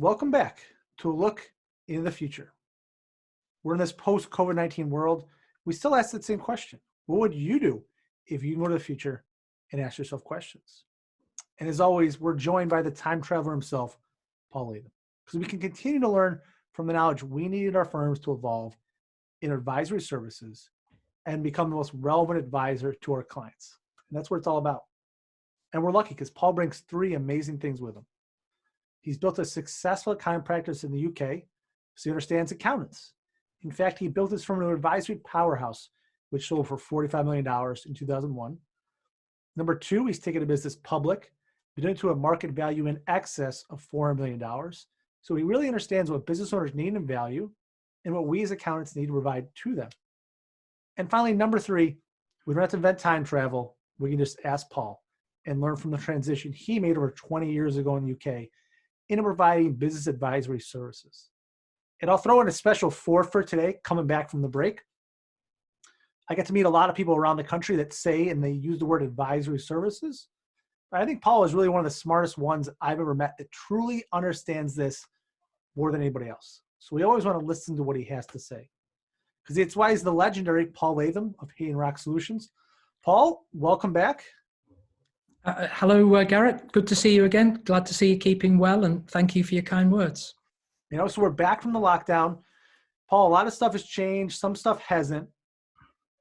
Welcome back to a look into the future. We're in this post-COVID-19 world. We still ask that same question. What would you do if you can go to the future and ask yourself questions? And as always, we're joined by the time traveler himself, Paul Latham, because we can continue to learn from the knowledge we need at our firms to evolve in advisory services and become the most relevant advisor to our clients. And that's what it's all about. And we're lucky because Paul brings three amazing things with him. He's built a successful accounting practice in the UK, so he understands accountants. In fact, he built this from an advisory powerhouse, which sold for $45 million in 2001. Number two, he's taken a business public, but into a market value in excess of $400 million. So he really understands what business owners need and value, and what we as accountants need to provide to them. And finally, number three, we don't have to invent time travel. We can just ask Paul and learn from the transition he made over 20 years ago in the UK into providing business advisory services. And I'll throw in a special fourth for today, coming back from the break. I get to meet a lot of people around the country that say and they use the word advisory services. But I think Paul is really one of the smartest ones I've ever met that truly understands this more than anybody else. So we always want to listen to what he has to say. Because it's why he's the legendary Paul Latham of HaydenRock Solutions. Paul, welcome back. Hello, Garrett. Good to see you again. Glad to see you keeping well, and thank you for your kind words. So we're back from the lockdown. Paul, a lot of stuff has changed. Some stuff hasn't.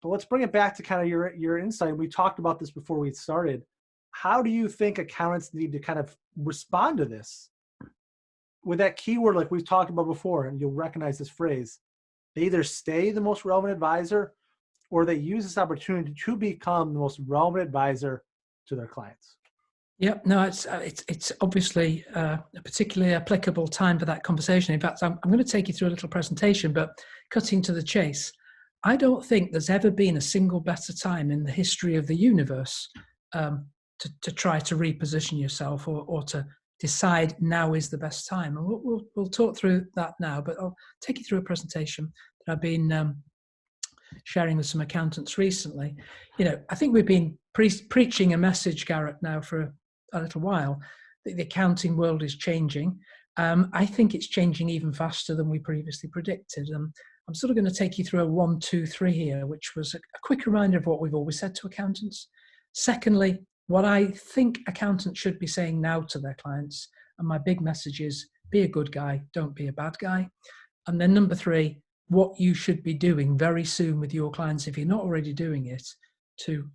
But let's bring it back to kind of your insight. We talked about this before we started. How do you think accountants need to kind of respond to this? With that keyword like we've talked about before, and you'll recognize this phrase, they either stay the most relevant advisor or they use this opportunity to become the most relevant advisor to their clients. Yeah, no, it's obviously a particularly applicable time for that conversation. In fact, I'm going to take you through a little presentation, but cutting to the chase, I don't think there's ever been a single better time in the history of the universe to try to reposition yourself or to decide now is the best time. And we'll talk through that now, but I'll take you through a presentation that I've been sharing with some accountants recently. I think we've been preaching a message, Garrett, now for a little while, that the accounting world is changing. I think it's changing even faster than we previously predicted. I'm sort of going to take you through a 1, 2, 3 here, which was a quick reminder of what we've always said to accountants. Secondly, what I think accountants should be saying now to their clients. And my big message is, be a good guy, don't be a bad guy. And then number 3, what you should be doing very soon with your clients, if you're not already doing it, to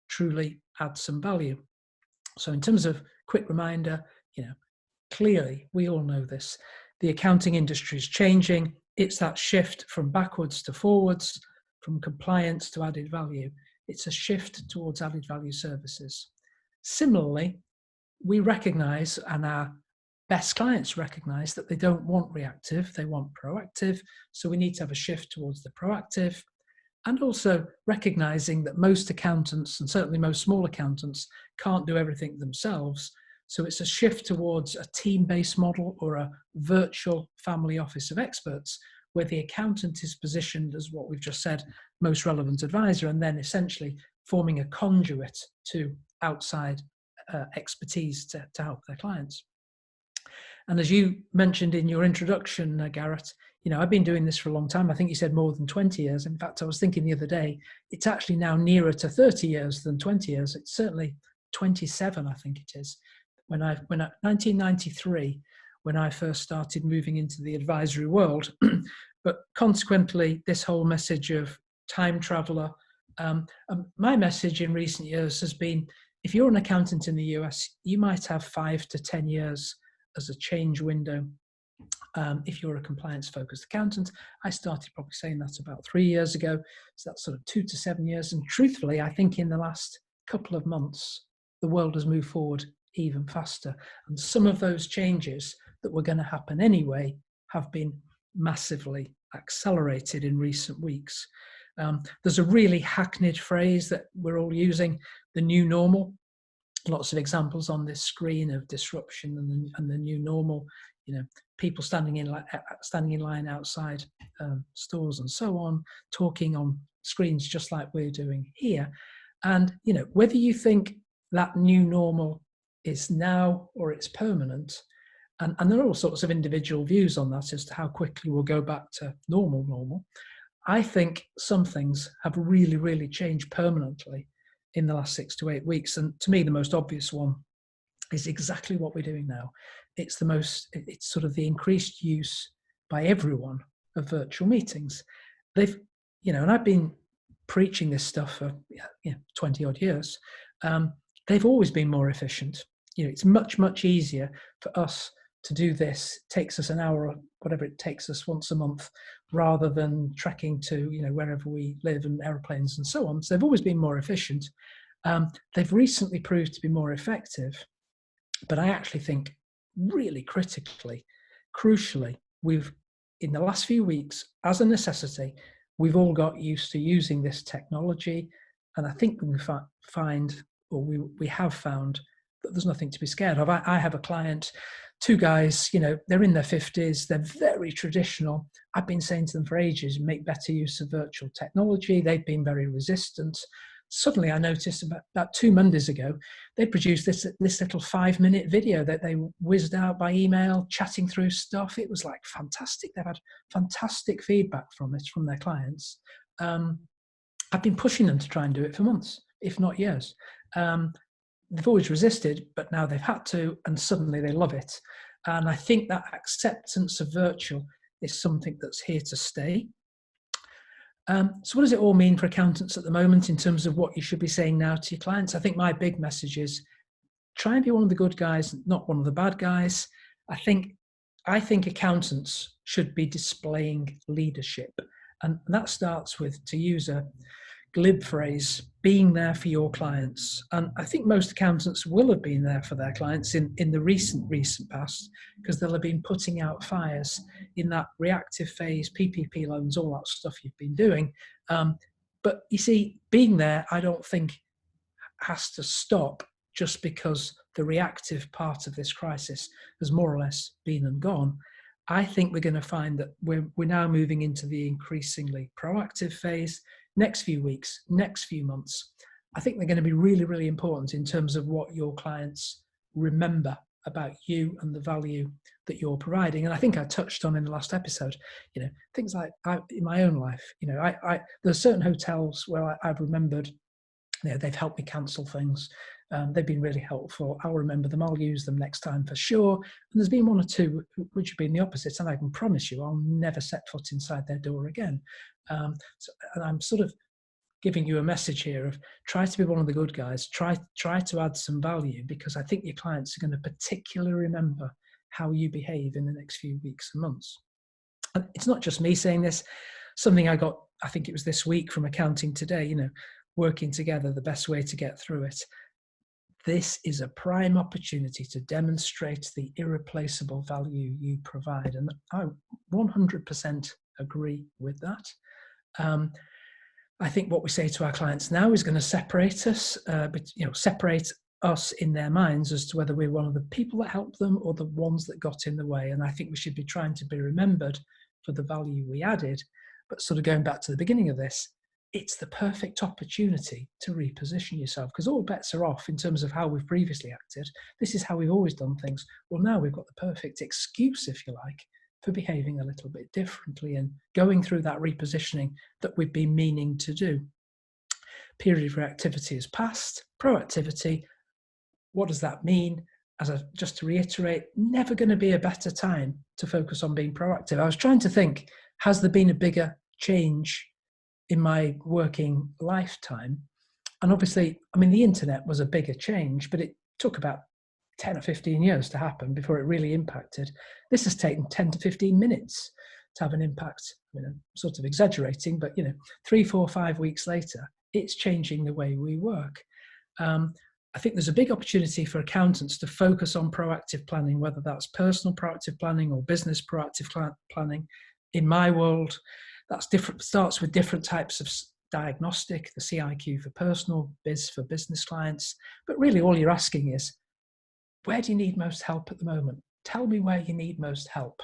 truly add some value. So in terms of quick reminder, clearly we all know this. The accounting industry is changing. It's that shift from backwards to forwards, from compliance to added value. It's a shift towards added value services. Similarly, we recognize, and our best clients recognize, that they don't want reactive, they want proactive. So we need to have a shift towards the proactive, and also recognizing that most accountants, and certainly most small accountants, can't do everything themselves. So it's a shift towards a team-based model or a virtual family office of experts, where the accountant is positioned as what we've just said, most relevant advisor, and then essentially forming a conduit to outside expertise to help their clients. And as you mentioned in your introduction, Garrett, I've been doing this for a long time. I think you said more than 20 years. In fact, I was thinking the other day, it's actually now nearer to 30 years than 20 years. It's certainly 27, I think it is. When 1993, when I first started moving into the advisory world. But consequently, this whole message of time traveler, my message in recent years has been, if you're an accountant in the US, you might have 5 to 10 years as a change window. If you're a compliance-focused accountant, I started probably saying that about 3 years ago. So that's sort of 2 to 7 years. And truthfully, I think in the last couple of months, the world has moved forward even faster. And some of those changes that were going to happen anyway have been massively accelerated in recent weeks. There's a really hackneyed phrase that we're all using, the new normal. Lots of examples on this screen of disruption and the new normal. People standing in line outside stores and so on, talking on screens just like we're doing here. And whether you think that new normal is now or it's permanent, And there are all sorts of individual views on that as to how quickly we'll go back to normal. I think some things have really, really changed permanently in the last 6 to 8 weeks. And to me, the most obvious one is exactly what we're doing now. It's sort of the increased use by everyone of virtual meetings. They've, and I've been preaching this stuff for 20 odd years. They've always been more efficient. It's much, much easier for us to do this. It takes us an hour or whatever it takes us once a month, rather than trekking to wherever we live and airplanes and so on. So they've always been more efficient. They've recently proved to be more effective, but I actually think really crucially, we've, in the last few weeks, as a necessity, we've all got used to using this technology. And I think we have found that there's nothing to be scared of. I have a client, two guys, they're in their 50s, they're very traditional. I've been saying to them for ages, make better use of virtual technology. They've been very resistant. Suddenly I noticed about 2 Mondays ago, they produced this little 5-minute video that they whizzed out by email, chatting through stuff. It was like fantastic. They've had fantastic feedback from it, from their clients. I've been pushing them to try and do it for months, if not years. They've always resisted, but now they've had to, and suddenly they love it. And I think that acceptance of virtual is something that's here to stay. So what does it all mean for accountants at the moment in terms of what you should be saying now to your clients? I think my big message is try and be one of the good guys, not one of the bad guys. I think accountants should be displaying leadership. And that starts with, to use a glib phrase, being there for your clients. And I think most accountants will have been there for their clients in the recent past, because they'll have been putting out fires in that reactive phase, PPP loans, all that stuff you've been doing. But you see, being there, I don't think has to stop just because the reactive part of this crisis has more or less been and gone. I think we're going to find that we're now moving into the increasingly proactive phase. Next few weeks, next few months, I think they're going to be really, really important in terms of what your clients remember about you and the value that you're providing. And I think I touched on in the last episode, things like in my own life, there's certain hotels where I've remembered, they've helped me cancel things. They've been really helpful. I'll remember them. I'll use them next time for sure. And there's been one or two which have been the opposite. And I can promise you, I'll never set foot inside their door again. And I'm sort of giving you a message here of try to be one of the good guys. Try to add some value, because I think your clients are going to particularly remember how you behave in the next few weeks and months. And it's not just me saying this. Something I got, I think it was this week, from Accounting Today, working together, the best way to get through it. This is a prime opportunity to demonstrate the irreplaceable value you provide. And I 100% agree with that. I think what we say to our clients now is going to separate us, separate us in their minds as to whether we're one of the people that helped them or the ones that got in the way. And I think we should be trying to be remembered for the value we added. But sort of going back to the beginning of this, it's the perfect opportunity to reposition yourself, because all bets are off in terms of how we've previously acted. This is how we've always done things. Well, now we've got the perfect excuse, if you like, for behaving a little bit differently and going through that repositioning that we've been meaning to do. Period of reactivity is past. Proactivity, what does that mean? Just to reiterate, never going to be a better time to focus on being proactive. I was trying to think, has there been a bigger change in my working lifetime? And obviously, the internet was a bigger change, but it took about 10 or 15 years to happen before it really impacted. This has taken 10 to 15 minutes to have an impact. I'm sort of exaggerating, but 3, 4, 5 weeks later, it's changing the way we work. I think there's a big opportunity for accountants to focus on proactive planning, whether that's personal proactive planning or business proactive planning. In my world, that's different. Starts with different types of diagnostic, the CIQ for personal, biz for business clients. But really all you're asking is, where do you need most help at the moment? Tell me where you need most help.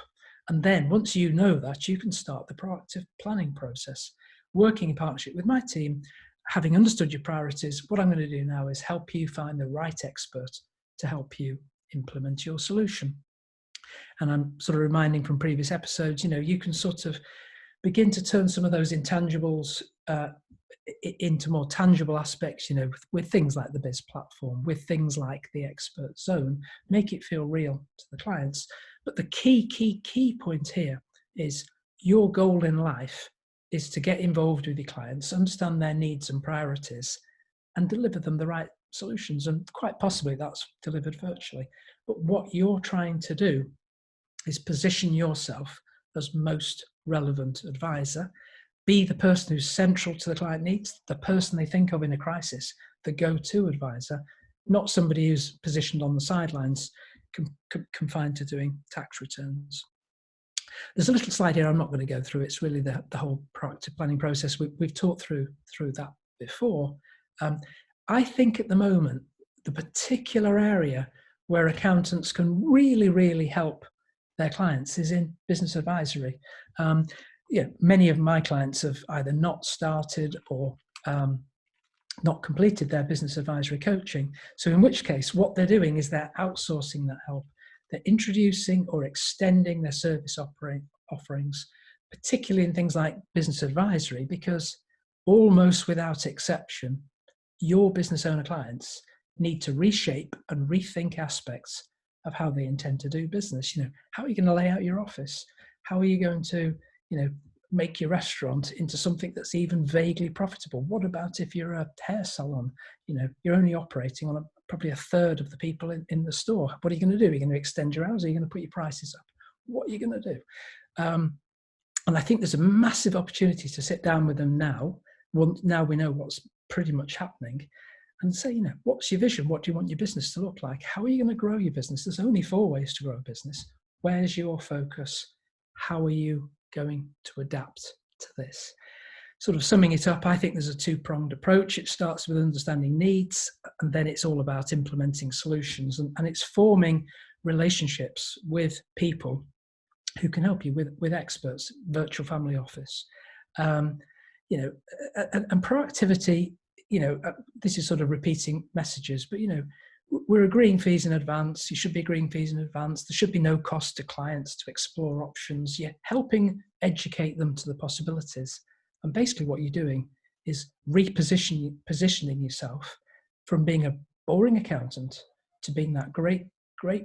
And then once you know that, you can start the proactive planning process. Working in partnership with my team, having understood your priorities, what I'm going to do now is help you find the right expert to help you implement your solution. And I'm sort of reminding from previous episodes, you can sort of begin to turn some of those intangibles into more tangible aspects, with things like the biz platform, with things like the expert zone, make it feel real to the clients. But the key point here is your goal in life is to get involved with your clients, understand their needs and priorities, and deliver them the right solutions. And quite possibly that's delivered virtually. But what you're trying to do is position yourself as most relevant advisor, be the person who's central to the client needs, the person they think of in a crisis, the go-to advisor, not somebody who's positioned on the sidelines, confined to doing tax returns. There's a little slide here I'm not going to go through. It's really the whole proactive planning process. We've talked through that before. I think at the moment, the particular area where accountants can really help their clients is in business advisory. Many of my clients have either not started or not completed their business advisory coaching. So in which case, what they're doing is they're outsourcing that help. They're introducing or extending their service offerings, particularly in things like business advisory, because almost without exception, your business owner clients need to reshape and rethink aspects of how they intend to do business. How are you going to lay out your office? How are you going to, make your restaurant into something that's even vaguely profitable? What about if you're a hair salon? You're only operating on probably a third of the people in the store. What are you going to do? Are you going to extend your hours? Are you going to put your prices up? What are you going to do? And I think there's a massive opportunity to sit down with them now. Well, now we know what's pretty much happening, and say, what's your vision? What do you want your business to look like? How are you going to grow your business? There's only 4 ways to grow a business. Where's your focus? How are you going to adapt to this? Sort of summing it up, I think there's a 2-pronged approach. It starts with understanding needs, and then it's all about implementing solutions, and it's forming relationships with people who can help you with experts, virtual family office. And proactivity, this is sort of repeating messages, but, we're agreeing fees in advance. You should be agreeing fees in advance. There should be no cost to clients to explore options. You're helping educate them to the possibilities. And basically what you're doing is positioning yourself from being a boring accountant to being that great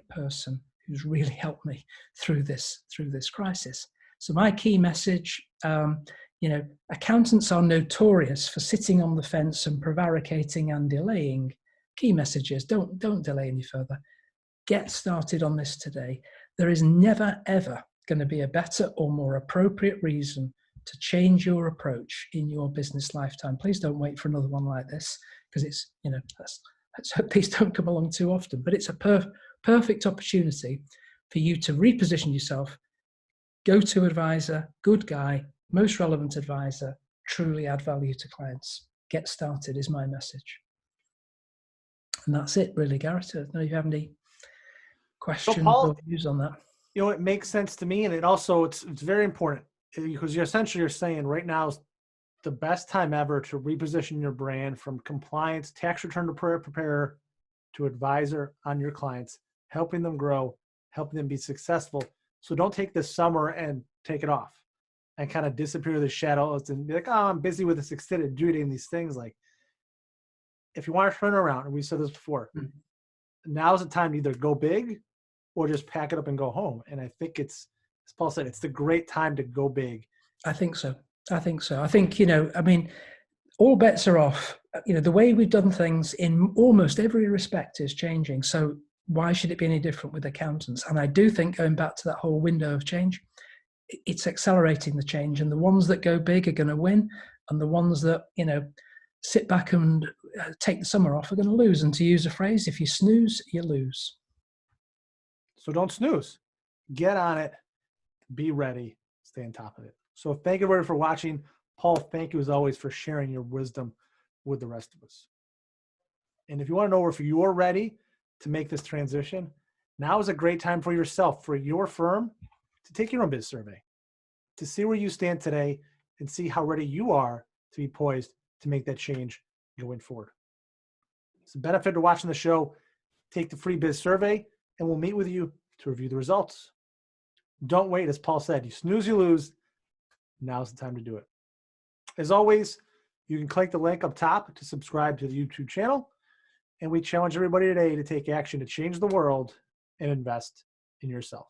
person who's really helped me through this crisis. So my key message, accountants are notorious for sitting on the fence and prevaricating and delaying. Key message is don't delay any further. Get started on this today. There is never, ever going to be a better or more appropriate reason to change your approach in your business lifetime. Please don't wait for another one like this, because it's, let's hope these don't come along too often, but it's a perfect opportunity for you to reposition yourself, go-to advisor, good guy, most relevant advisor, truly add value to clients. Get started is my message. And that's it, really, Garrett. I don't know if you have any questions or views on that. It makes sense to me, and it's very important, because you're saying right now is the best time ever to reposition your brand from compliance, tax return to preparer, to advisor on your clients, helping them grow, helping them be successful. So don't take this summer and take it off and kind of disappear to the shadows and be like, oh, I'm busy with this extended duty and these things. Like, if you want to turn around, and we said this before, now's the time to either go big or just pack it up and go home. And I think it's, as Paul said, it's the great time to go big. I think so. I think, all bets are off. The way we've done things in almost every respect is changing. So why should it be any different with accountants? And I do think, going back to that whole window of change, it's accelerating the change, and the ones that go big are going to win, and the ones that, sit back and take the summer off are going to lose. And to use a phrase, if you snooze, you lose. So don't snooze. Get on it. Be ready. Stay on top of it. So thank you everybody for watching. Paul, thank you as always for sharing your wisdom with the rest of us. And if you want to know if you're ready to make this transition, now is a great time for yourself, for your firm, to take your own biz survey, to see where you stand today and see how ready you are to be poised to make that change going forward. It's a benefit to watching the show. Take the free biz survey, and we'll meet with you to review the results. Don't wait. As Paul said, you snooze, you lose. Now's the time to do it. As always, you can click the link up top to subscribe to the YouTube channel. And we challenge everybody today to take action to change the world and invest in yourself.